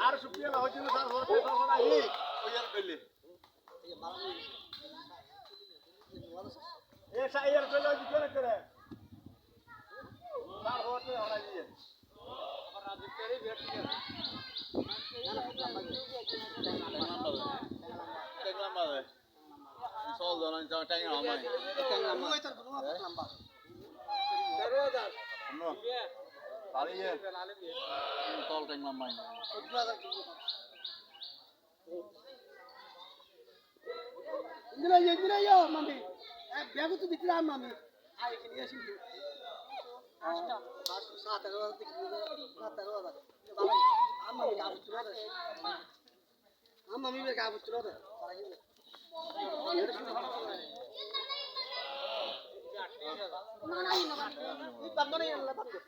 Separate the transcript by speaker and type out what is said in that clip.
Speaker 1: আর সুপ্রিয়া না হচ্ছে না স্যার ওর পেছন না ই ওই আর পেলে এ সাইয়ার পেলে ওই করে করে স্যার হচ্ছে ওরা ইয়ে আবার রাজু করে বেটি দেখলাম বাবা সল দন টাইম আমায় টাইম ওই তোর কোনো লম্বা 13000 নো তাহলে ইয়ে তল টাইম আমায় 14000 ইন্দিরা ইয়া মামি ব্যাগ তো দিছিলাম মামি আই কি নিয়ে আসি আচ্ছা 7000 দিছি 7000 বাবা আমি গাব চুরা দে আমি গাব চুরা দে না না এই বান্দনে আল্লাহ বান্দো